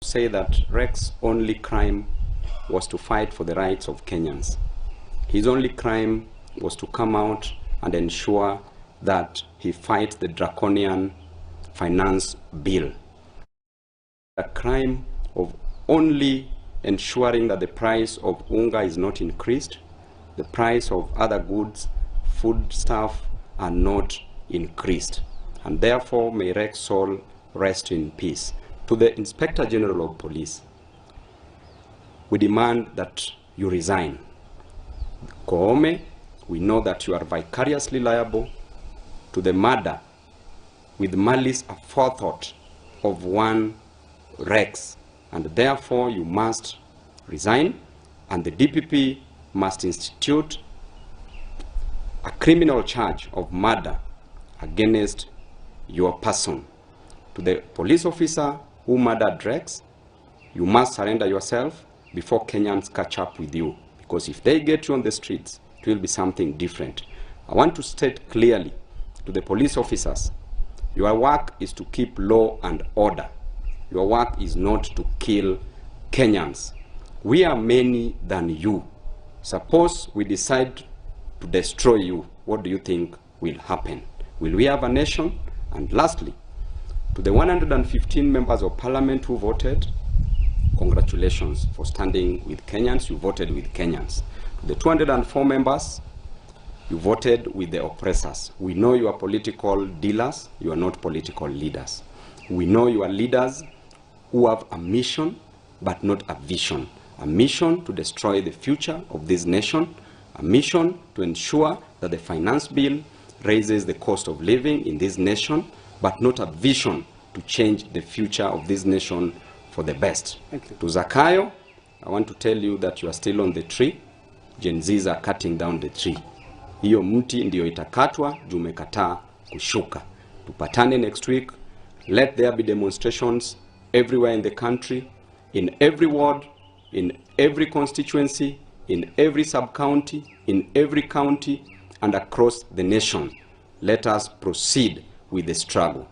say that Rex's only crime was to fight for the rights of Kenyans. His only crime was to come out and ensure that he fights the draconian finance bill. The crime of only ensuring that the price of unga is not increased, the price of other goods, foodstuff are not increased. And therefore, may Rex's soul rest in peace. To the Inspector General of Police, we demand that you resign. Koome, we know that you are vicariously liable to the murder with malice aforethought of one Rex, and therefore you must resign, and the DPP must institute a criminal charge of murder against your person. To the police officer who murdered Rex, you must surrender yourself before Kenyans catch up with you, because if they get you on the streets, it will be something different. I want to state clearly to the police officers, your work is to keep law and order. Your work is not to kill Kenyans. We are many than you. Suppose we decide to destroy you, what do you think will happen? Will we have a nation? And lastly, to the 115 members of parliament who voted, congratulations for standing with Kenyans. You voted with Kenyans. To the 204 members, you voted with the oppressors. We know you are political dealers. You are not political leaders. We know you are leaders who have a mission, but not a vision. A mission to destroy the future of this nation. A mission to ensure that the finance bill raises the cost of living in this nation, but not a vision to change the future of this nation for the best. Thank you. To Zakayo, I want to tell you that you are still on the tree. Gen Zs are cutting down the tree. Hiyo mti ndio itakatwa, jumekataa kushuka. Tupatane next week. Let there be demonstrations everywhere in the country, in every ward, in every constituency, in every sub-county, in every county, and across the nation. Let us proceed with the struggle.